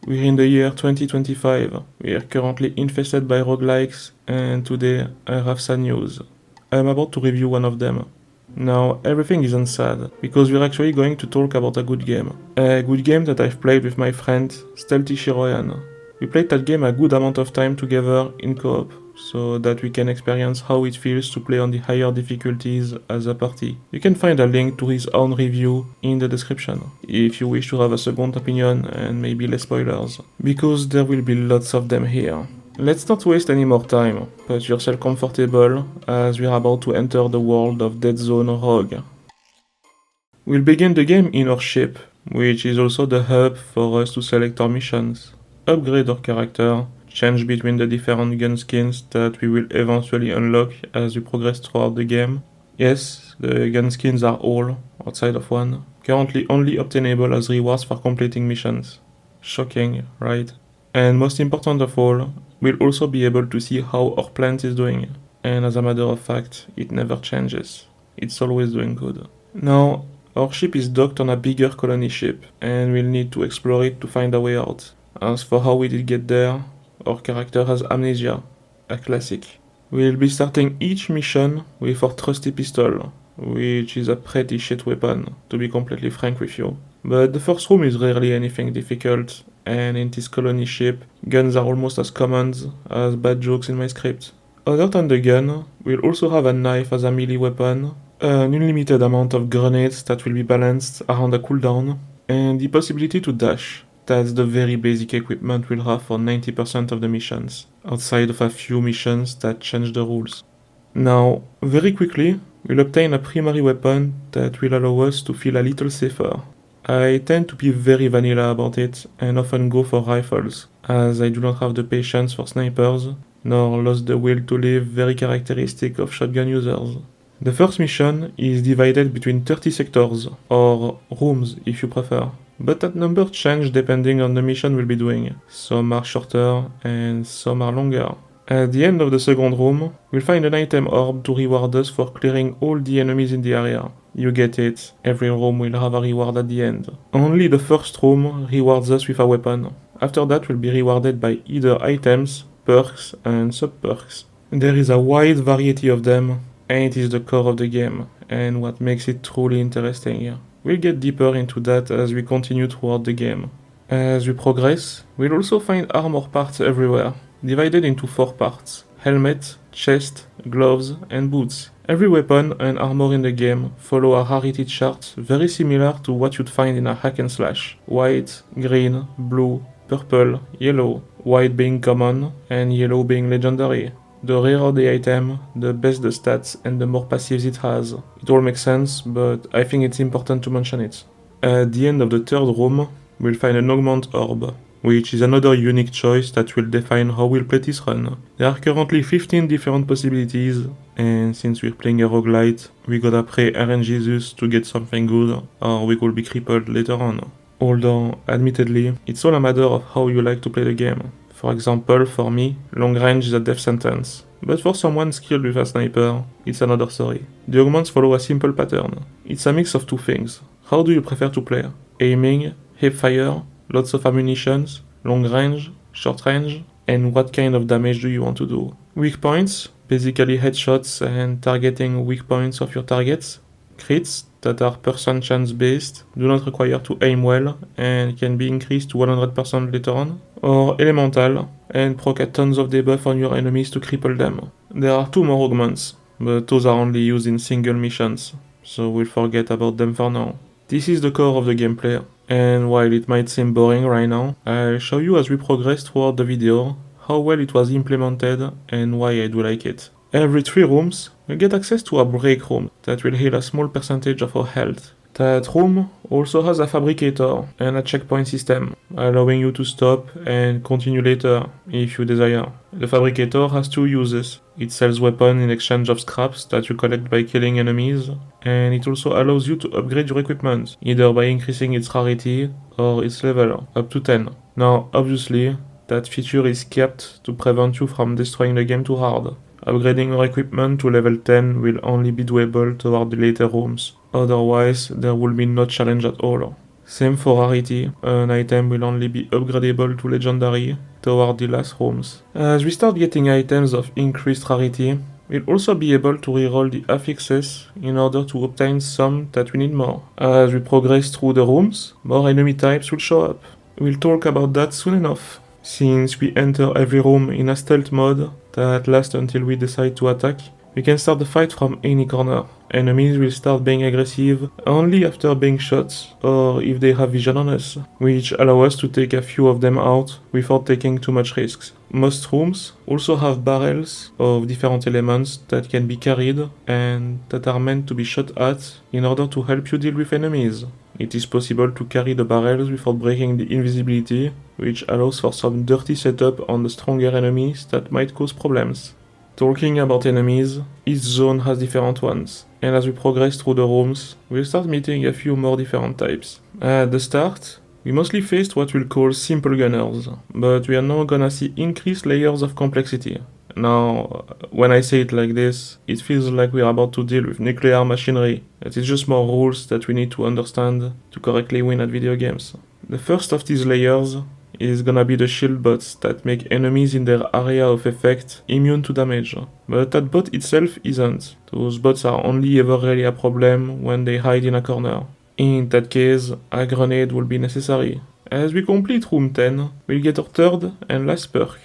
We're in the year 2025. We are currently infested by roguelikes, and today I have sad news. I'm about to review one of them. Now, everything isn't sad, because we're actually going to talk about a good game. A good game that I've played with my friend, StealthyShiroean. We played that game a good amount of time together in co-op, so that we can experience how it feels to play on the higher difficulties as a party. You can find a link to his own review in the description, if you wish to have a second opinion and maybe less spoilers, because there will be lots of them here. Let's not waste any more time, put yourself comfortable as we are about to enter the world of Deadzone Rogue. We'll begin the game in our ship, which is also the hub for us to select our missions, upgrade our character, change between the different gun skins that we will eventually unlock as we progress throughout the game. Yes, the gun skins are all, outside of one, currently only obtainable as rewards for completing missions. Shocking, right? And most important of all, we'll also be able to see how our plant is doing. And as a matter of fact, it never changes. It's always doing good. Now, our ship is docked on a bigger colony ship, and we'll need to explore it to find a way out. As for how we did get there, our character has amnesia, a classic. We'll be starting each mission with our trusty pistol, which is a pretty shit weapon, to be completely frank with you. But the first room is rarely anything difficult, and in this colony ship, guns are almost as common as bad jokes in my script. Other than the gun, we'll also have a knife as a melee weapon, an unlimited amount of grenades that will be balanced around a cooldown, and the possibility to dash. That's the very basic equipment we'll have for 90% of the missions, outside of a few missions that change the rules. Now, very quickly, we'll obtain a primary weapon that will allow us to feel a little safer. I tend to be very vanilla about it and often go for rifles, as I do not have the patience for snipers, nor lost the will to live very characteristic of shotgun users. The first mission is divided between 30 sectors, or rooms if you prefer, but that number changes depending on the mission we'll be doing. Some are shorter and some are longer. At the end of the second room, we'll find an item orb to reward us for clearing all the enemies in the area. You get it, every room will have a reward at the end. Only the first room rewards us with a weapon. After that we'll be rewarded by either items, perks and sub-perks. There is a wide variety of them, and it is the core of the game, and what makes it truly interesting. We'll get deeper into that as we continue throughout the game. As we progress, we'll also find armor parts everywhere, divided into 4 parts: helmet, chest, gloves, and boots. Every weapon and armor in the game follow a rarity chart very similar to what you'd find in a hack and slash. White, green, blue, purple, yellow, white being common and yellow being legendary. The rarer the item, the best the stats and the more passives it has. It all makes sense, but I think it's important to mention it. At the end of the third room, we'll find an augment orb, which is another unique choice that will define how we'll play this run. There are currently 15 different possibilities, and since we're playing a roguelite, we gotta pray RNGesus to get something good, or we could be crippled later on. Although, admittedly, it's all a matter of how you like to play the game. For example, for me, long range is a death sentence. But for someone skilled with a sniper, it's another story. The augments follow a simple pattern. It's a mix of two things. How do you prefer to play? Aiming, hipfire, lots of ammunitions, long range, short range, and what kind of damage do you want to do? Weak points, basically headshots and targeting weak points of your targets. Crits, that are percent chance based, do not require to aim well and can be increased to 100% later on. Or elemental, and proc a tons of debuff on your enemies to cripple them. There are 2 more augments, but those are only used in single missions, so we'll forget about them for now. This is the core of the gameplay, and while it might seem boring right now, I'll show you as we progress throughout the video how well it was implemented and why I do like it. Every 3 rooms, we'll get access to a break room that will heal a small percentage of our health. That room also has a fabricator and a checkpoint system, allowing you to stop and continue later if you desire. The fabricator has 2 uses. It sells weapons in exchange of scraps that you collect by killing enemies, and it also allows you to upgrade your equipment, either by increasing its rarity or its level, up to 10. Now, obviously, that feature is kept to prevent you from destroying the game too hard. Upgrading your equipment to level 10 will only be doable toward the later rooms, otherwise there will be no challenge at all. Same for rarity, an item will only be upgradable to legendary toward the last rooms. As we start getting items of increased rarity, we'll also be able to reroll the affixes in order to obtain some that we need more. As we progress through the rooms, more enemy types will show up. We'll talk about that soon enough, since we enter every room in a stealth mode that lasts until we decide to attack. We can start the fight from any corner. Enemies will start being aggressive only after being shot or if they have vision on us, which allow us to take a few of them out without taking too much risks. Most rooms also have barrels of different elements that can be carried and that are meant to be shot at in order to help you deal with enemies. It is possible to carry the barrels without breaking the invisibility, which allows for some dirty setup on the stronger enemies that might cause problems. Talking about enemies, each zone has different ones, and as we progress through the rooms, we'll start meeting a few more different types. At the start, we mostly faced what we'll call simple gunners, but we are now gonna see increased layers of complexity. Now, when I say it like this, it feels like we are about to deal with nuclear machinery. It is just more rules that we need to understand to correctly win at video games. The first of these layers is gonna be the shield bots that make enemies in their area of effect immune to damage. But that bot itself isn't. Those bots are only ever really a problem when they hide in a corner. In that case, a grenade will be necessary. As we complete room 10, we'll get our third and last perk.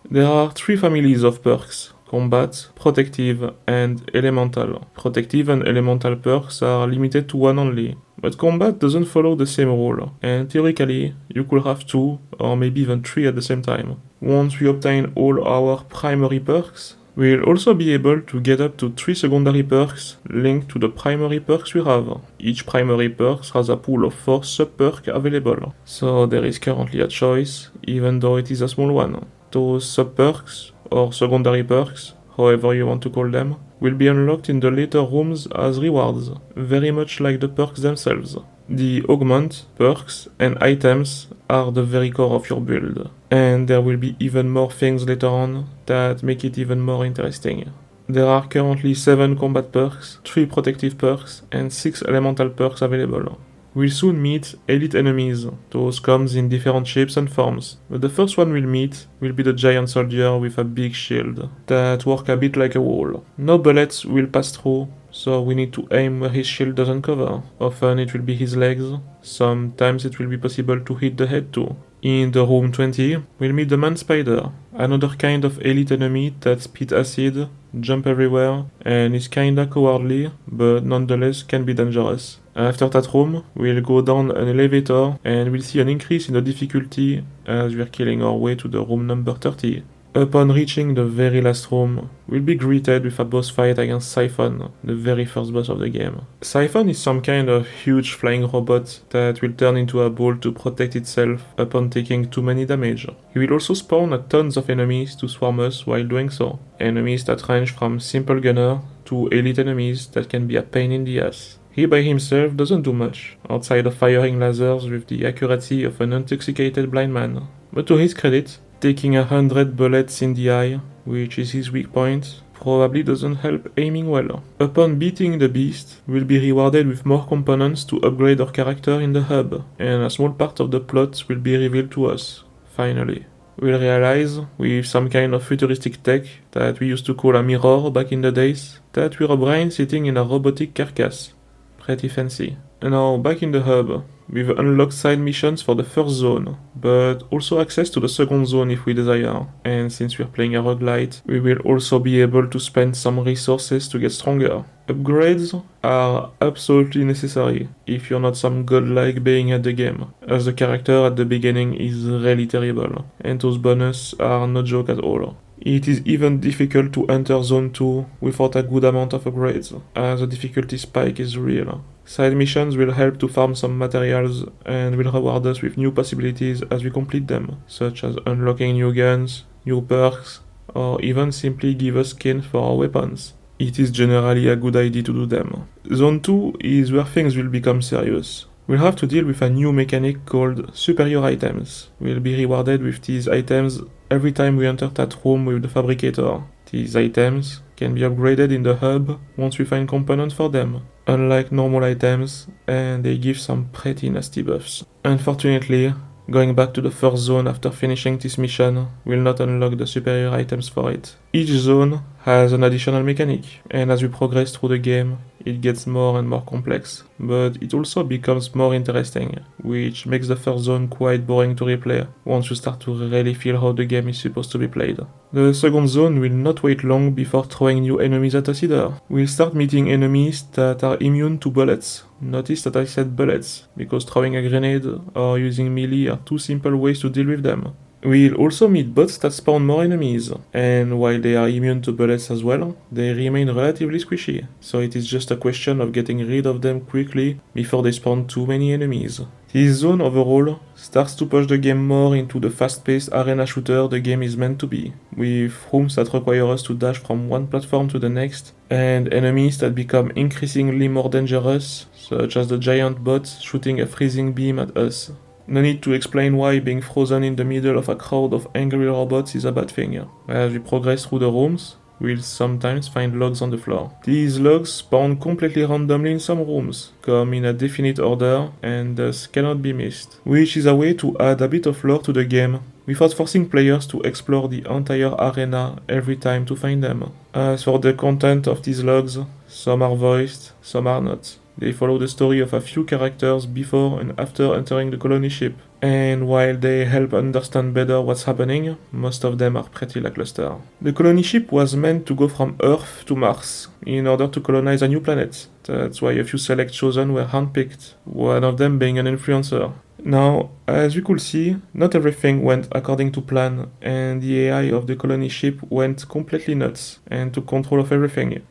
There are 3 families of perks: combat, protective, and elemental. Protective and elemental perks are limited to 1 only, but combat doesn't follow the same rule, and theoretically, you could have 2 or maybe even 3 at the same time. Once we obtain all our primary perks, we'll also be able to get up to 3 secondary perks linked to the primary perks we have. Each primary perk has a pool of 4 sub-perks available, so there is currently a choice, even though it is a small one. Those sub-perks, or secondary perks, however you want to call them, will be unlocked in the later rooms as rewards, very much like the perks themselves. The augment, perks, and items are the very core of your build, and there will be even more things later on that make it even more interesting. There are currently 7 combat perks, 3 protective perks, and 6 elemental perks available. We'll soon meet elite enemies. Those comes in different shapes and forms, but the first one we'll meet will be the giant soldier with a big shield that work a bit like a wall. No bullets will pass through, so we need to aim where his shield doesn't cover. Often it will be his legs, sometimes it will be possible to hit the head too. In the room 20, we'll meet the man spider, another kind of elite enemy that spit acid, jump everywhere, and is kinda cowardly, but nonetheless can be dangerous. After that room, we'll go down an elevator and we'll see an increase in the difficulty as we're killing our way to the room number 30. Upon reaching the very last room, we'll be greeted with a boss fight against Siphon, the very first boss of the game. Siphon is some kind of huge flying robot that will turn into a ball to protect itself upon taking too many damage. He will also spawn a tons of enemies to swarm us while doing so. Enemies that range from simple gunner to elite enemies that can be a pain in the ass. He by himself doesn't do much, outside of firing lasers with the accuracy of an intoxicated blind man. But to his credit, taking 100 bullets in the eye, which is his weak point, probably doesn't help aiming well. Upon beating the beast, we'll be rewarded with more components to upgrade our character in the hub, and a small part of the plot will be revealed to us, finally. We'll realize, with some kind of futuristic tech that we used to call a mirror back in the days, that we're a brain sitting in a robotic carcass. Pretty fancy. And now, back in the hub, we've unlocked side missions for the first zone, but also access to the second zone if we desire. And since we're playing a roguelite, we will also be able to spend some resources to get stronger. Upgrades are absolutely necessary if you're not some godlike being at the game, as the character at the beginning is really terrible, and those bonuses are no joke at all. It is even difficult to enter Zone 2 without a good amount of upgrades, as the difficulty spike is real. Side missions will help to farm some materials and will reward us with new possibilities as we complete them, such as unlocking new guns, new perks, or even simply give us skin for our weapons. It is generally a good idea to do them. Zone 2 is where things will become serious. We'll have to deal with a new mechanic called superior items. We'll be rewarded with these items every time we enter that room with the fabricator. These items can be upgraded in the hub once we find components for them. unlike normal items, and they give some pretty nasty buffs. Unfortunately, going back to the first zone after finishing this mission will not unlock the superior items for it. Each zone has an additional mechanic, and as we progress through the game, it gets more and more complex, but it also becomes more interesting, which makes the first zone quite boring to replay once you start to really feel how the game is supposed to be played. The second zone will not wait long before throwing new enemies at us either. We'll start meeting enemies that are immune to bullets. Notice that I said bullets, because throwing a grenade or using melee are two simple ways to deal with them. We'll also meet bots that spawn more enemies, and while they are immune to bullets as well, they remain relatively squishy, so it is just a question of getting rid of them quickly before they spawn too many enemies. This zone overall starts to push the game more into the fast-paced arena shooter the game is meant to be, with rooms that require us to dash from one platform to the next, and enemies that become increasingly more dangerous, such as the giant bots shooting a freezing beam at us. No need to explain why being frozen in the middle of a crowd of angry robots is a bad thing. As we progress through the rooms, we'll sometimes find logs on the floor. These logs spawn completely randomly in some rooms, come in a definite order, and thus cannot be missed, which is a way to add a bit of lore to the game, without forcing players to explore the entire arena every time to find them. As for the content of these logs, some are voiced, some are not. They follow the story of a few characters before and after entering the colony ship, and while they help understand better what's happening, most of them are pretty lackluster. The colony ship was meant to go from Earth to Mars, in order to colonize a new planet. That's why a few select chosen were handpicked, one of them being an influencer. Now, as we could see, not everything went according to plan, and the AI of the colony ship went completely nuts, and took control of everything.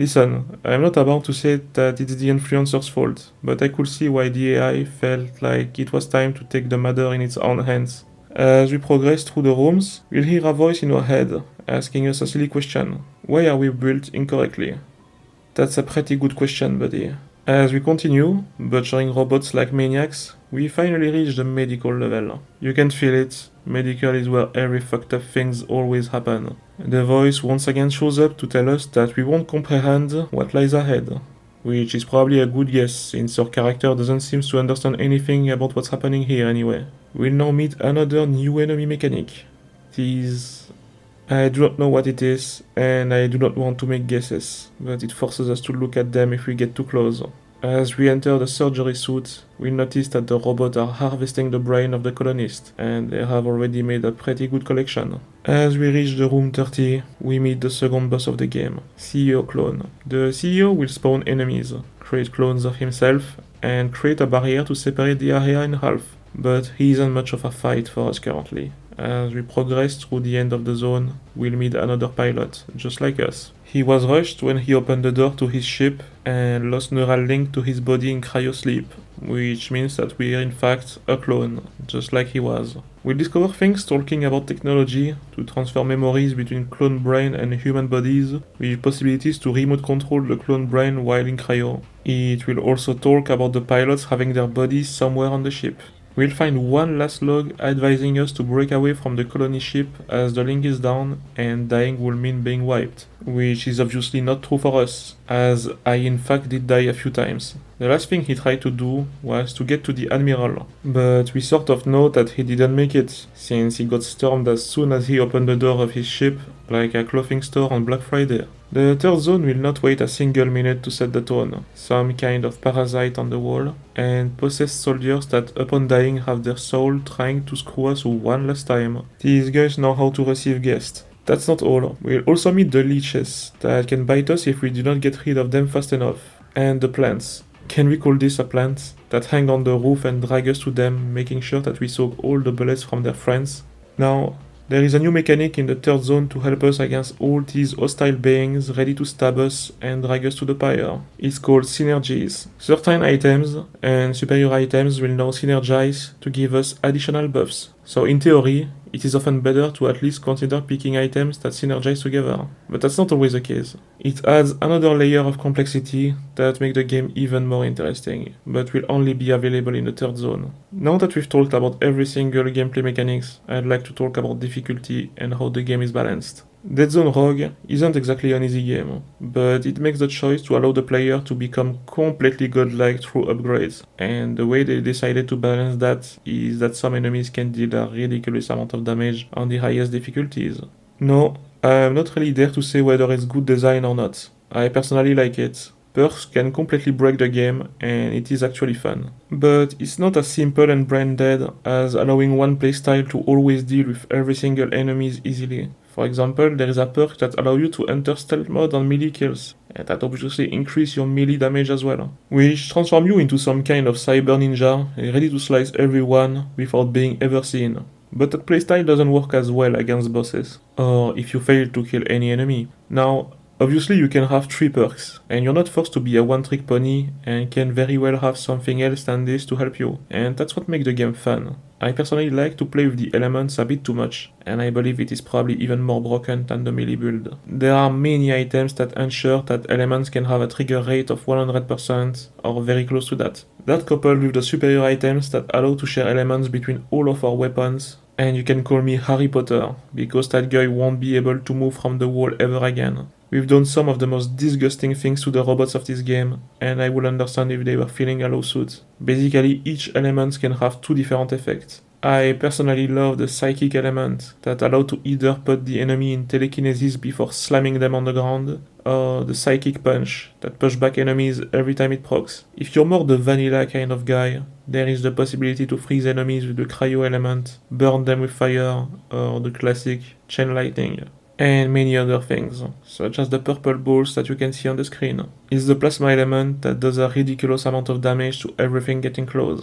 Listen, I'm not about to say that it's the influencer's fault, but I could see why the AI felt like it was time to take the matter in its own hands. As we progress through the rooms, we'll hear a voice in our head, asking us a silly question. Why are we built incorrectly? That's a pretty good question, buddy. As we continue, butchering robots like maniacs, we finally reach the medical level. You can feel it, medical is where every fucked up things always happen. The voice once again shows up to tell us that we won't comprehend what lies ahead, which is probably a good guess since our character doesn't seem to understand anything about what's happening here anyway. We'll now meet another new enemy mechanic. I do not know what it is, and I do not want to make guesses, but it forces us to look at them if we get too close. As we enter the surgery suite, we notice that the robots are harvesting the brain of the colonist, and they have already made a pretty good collection. As we reach the room 30, we meet the second boss of the game, CEO Clone. The CEO will spawn enemies, create clones of himself, and create a barrier to separate the area in half. But he isn't much of a fight for us currently. As we progress through the end of the zone, we'll meet another pilot, just like us. He was rushed when he opened the door to his ship and lost neural link to his body in cryosleep, which means that we're in fact a clone, just like he was. We'll discover things talking about technology to transfer memories between clone brain and human bodies, with possibilities to remote control the clone brain while in cryo. It will also talk about the pilots having their bodies somewhere on the ship. We'll find one last log advising us to break away from the colony ship as the link is down and dying will mean being wiped, which is obviously not true for us, as I in fact did die a few times. The last thing he tried to do was to get to the Admiral, but we sort of know that he didn't make it, since he got stormed as soon as he opened the door of his ship, like a clothing store on Black Friday. The third zone will not wait a single minute to set the tone, some kind of parasite on the wall, and possessed soldiers that upon dying have their soul trying to screw us one last time. These guys know how to receive guests. That's not all, we'll also meet the leeches, that can bite us if we do not get rid of them fast enough, and the plants. Can we call this a plant? That hang on the roof and drag us to them, making sure that we soak all the bullets from their friends. Now, there is a new mechanic in the third zone to help us against all these hostile beings ready to stab us and drag us to the pyre. It's called synergies. Certain items and superior items will now synergize to give us additional buffs. So in theory, it is often better to at least consider picking items that synergize together, but that's not always the case. It adds another layer of complexity that makes the game even more interesting, but will only be available in the third zone. Now that we've talked about every single gameplay mechanics, I'd like to talk about difficulty and how the game is balanced. Deadzone Rogue isn't exactly an easy game, but it makes the choice to allow the player to become completely godlike through upgrades, and the way they decided to balance that is that some enemies can deal a ridiculous amount of damage on the highest difficulties. No, I'm not really there to say whether it's good design or not. I personally like it. Perks can completely break the game, and it is actually fun. But it's not as simple and brain dead as allowing one playstyle to always deal with every single enemies easily. For example, there is a perk that allows you to enter stealth mode on melee kills, and that obviously increase your melee damage as well, which transform you into some kind of cyber ninja, ready to slice everyone without being ever seen. But that playstyle doesn't work as well against bosses, or if you fail to kill any enemy. Now, obviously you can have 3 perks, and you're not forced to be a one-trick pony, and can very well have something else than this to help you, and that's what makes the game fun. I personally like to play with the elements a bit too much, and I believe it is probably even more broken than the melee build. There are many items that ensure that elements can have a trigger rate of 100% or very close to that. That coupled with the superior items that allow to share elements between all of our weapons, and you can call me Harry Potter, because that guy won't be able to move from the wall ever again. We've done some of the most disgusting things to the robots of this game, and I would understand if they were feeling a lawsuit. Basically, each element can have 2 different effects. I personally love the psychic element that allow to either put the enemy in telekinesis before slamming them on the ground, or the psychic punch that push back enemies every time it procs. If you're more the vanilla kind of guy, there is the possibility to freeze enemies with the cryo element, burn them with fire, or the classic chain lightning. And many other things, such as the purple balls that you can see on the screen. It's the plasma element that does a ridiculous amount of damage to everything getting close.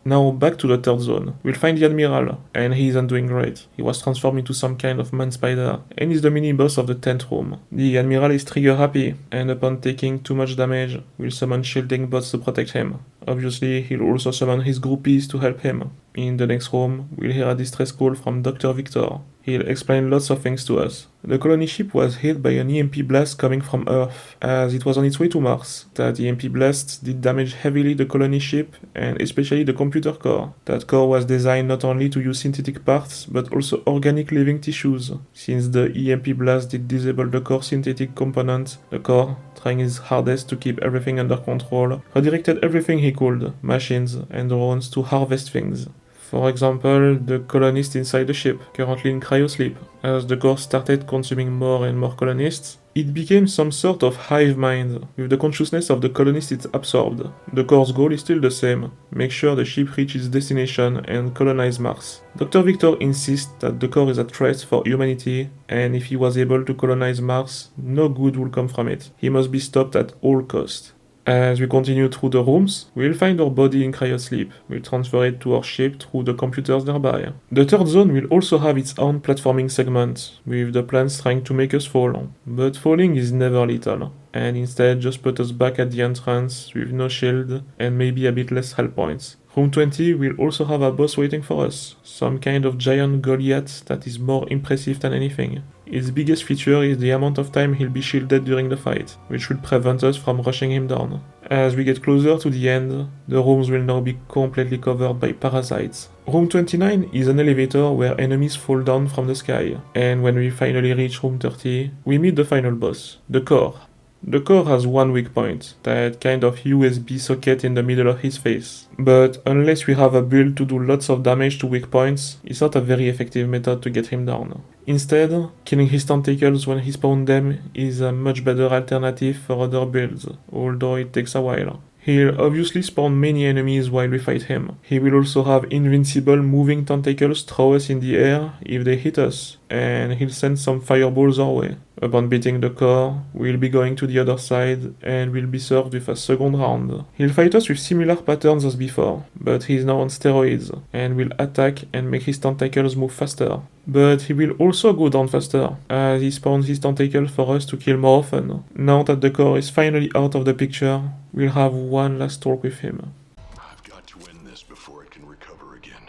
Now back to the third zone. We'll find the Admiral, and he isn't doing great. He was transformed into some kind of man spider, and is the mini-boss of the 10th room. The Admiral is trigger happy, and upon taking too much damage, will summon shielding bots to protect him. Obviously, he'll also summon his groupies to help him. In the next room, we'll hear a distress call from Dr. Victor. He'll explain lots of things to us. The colony ship was hit by an EMP blast coming from Earth, as it was on its way to Mars. That EMP blast did damage heavily the colony ship, and especially the computer core. That core was designed not only to use synthetic parts, but also organic living tissues. Since the EMP blast did disable the core synthetic component, the core, trying his hardest to keep everything under control, redirected everything he could, machines and drones, to harvest things. For example, the colonists inside the ship, currently in cryosleep. As the core started consuming more and more colonists, it became some sort of hive mind, with the consciousness of the colonists it absorbed. The core's goal is still the same, make sure the ship reaches its destination and colonize Mars. Dr. Victor insists that the core is a threat for humanity, and if he was able to colonize Mars, no good will come from it. He must be stopped at all costs. As we continue through the rooms, we'll find our body in cryosleep. We'll transfer it to our ship through the computers nearby. The third zone will also have its own platforming segment, with the plants trying to make us fall. But falling is never lethal, and instead just put us back at the entrance with no shield and maybe a bit less health points. Room 20 will also have a boss waiting for us, some kind of giant Goliath that is more impressive than anything. Its biggest feature is the amount of time he'll be shielded during the fight, which should prevent us from rushing him down. As we get closer to the end, the rooms will now be completely covered by parasites. Room 29 is an elevator where enemies fall down from the sky, and when we finally reach room 30, we meet the final boss, the core. The core has one weak point, that kind of USB socket in the middle of his face. But unless we have a build to do lots of damage to weak points, it's not a very effective method to get him down. Instead, killing his tentacles when he spawns them is a much better alternative for other builds, although it takes a while. He'll obviously spawn many enemies while we fight him. He will also have invincible moving tentacles throw us in the air if they hit us, and he'll send some fireballs our way. Upon beating the core, we'll be going to the other side and we'll be served with a second round. He'll fight us with similar patterns as before, but he's now on steroids, and will attack and make his tentacles move faster. But he will also go down faster, as he spawns his tentacles for us to kill more often. Now that the core is finally out of the picture, we'll have one last talk with him. I've got to win this before it can recover again.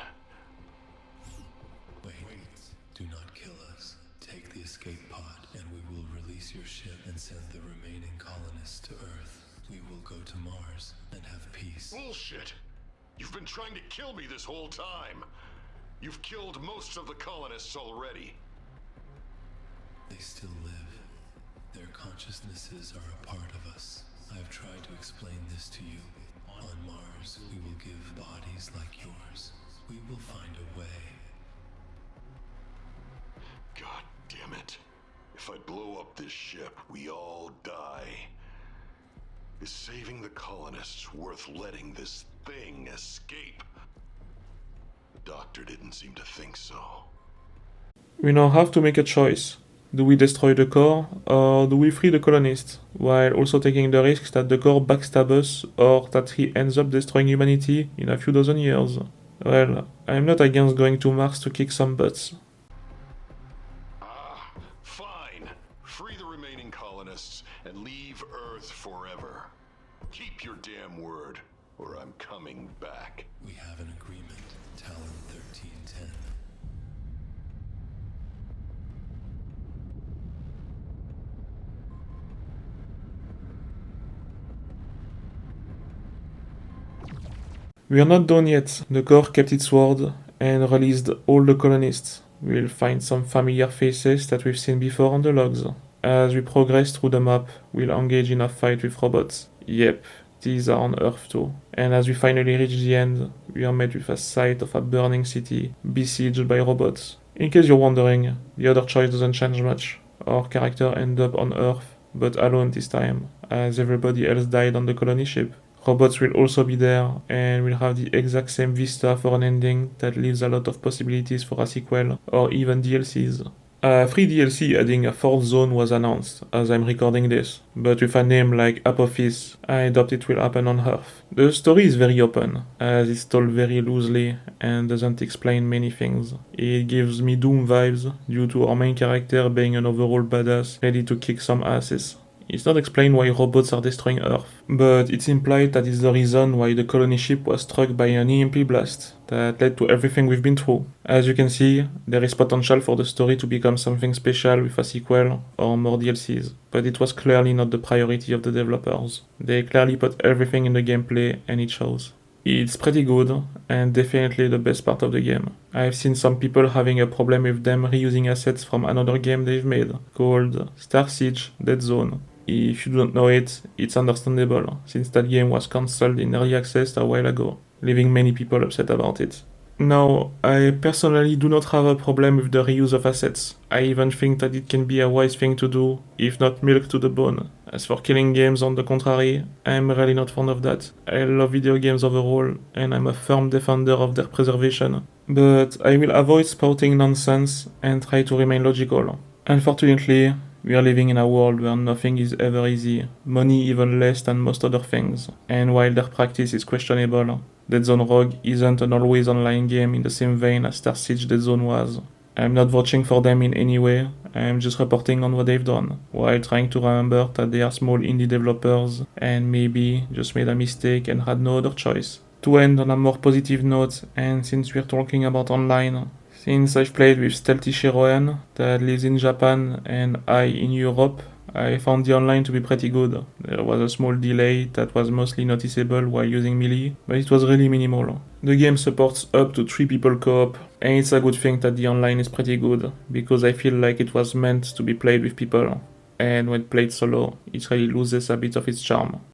Wait, do not kill us. Take the escape pod, and we will release your ship and send the remaining colonists to Earth. We will go to Mars and have peace. Bullshit! You've been trying to kill me this whole time. You've killed most of the colonists already. They still live. Their consciousnesses are a part of us. I've tried to explain this to you. On Mars, we will give bodies like yours. We will find a way. God damn it. If I blow up this ship, we all die. Is saving the colonists worth letting this thing escape? The doctor didn't seem to think so. We now have to make a choice. Do we destroy the core, or do we free the colonists, while also taking the risk that the core backstab us, or that he ends up destroying humanity in a few dozen years? Well, I'm not against going to Mars to kick some butts. Fine. Free the remaining colonists and leave Earth forever. Keep your damn word, or I'm coming back. We have an agreement, Talon 1310. We are not done yet. The core kept its word and released all the colonists. We'll find some familiar faces that we've seen before on the logs. As we progress through the map, we'll engage in a fight with robots. Yep, these are on Earth too. And as we finally reach the end, we are met with a sight of a burning city, besieged by robots. In case you're wondering, the other choice doesn't change much. Our character ends up on Earth, but alone this time, as everybody else died on the colony ship. Robots will also be there, and we'll have the exact same vista for an ending that leaves a lot of possibilities for a sequel, or even DLCs. A free DLC adding a fourth zone was announced, as I'm recording this, but with a name like Apophis, I doubt it will happen on Earth. The story is very open, as it's told very loosely and doesn't explain many things. It gives me Doom vibes, due to our main character being an overall badass, ready to kick some asses. It's not explained why robots are destroying Earth, but it's implied that it's the reason why the colony ship was struck by an EMP blast that led to everything we've been through. As you can see, there is potential for the story to become something special with a sequel or more DLCs, but it was clearly not the priority of the developers. They clearly put everything in the gameplay and it shows. It's pretty good, and definitely the best part of the game. I've seen some people having a problem with them reusing assets from another game they've made, called Star Siege Deadzone. If you don't know it, it's understandable, since that game was cancelled in early access a while ago, leaving many people upset about it. Now, I personally do not have a problem with the reuse of assets. I even think that it can be a wise thing to do, if not milk to the bone. As for killing games, on the contrary, I'm really not fond of that. I love video games overall, and I'm a firm defender of their preservation. But I will avoid spouting nonsense and try to remain logical. Unfortunately, we are living in a world where nothing is ever easy, money even less than most other things, and while their practice is questionable, Deadzone Rogue isn't an always online game in the same vein as Star Siege Deadzone was. I'm not vouching for them in any way, I'm just reporting on what they've done, while trying to remember that they are small indie developers, and maybe just made a mistake and had no other choice. To end on a more positive note, and since we're talking about online, since I've played with StealthyShiroean, that lives in Japan, and I in Europe, I found the online to be pretty good. There was a small delay that was mostly noticeable while using melee, but it was really minimal. The game supports up to 3 people co-op, and it's a good thing that the online is pretty good, because I feel like it was meant to be played with people, and when played solo, it really loses a bit of its charm.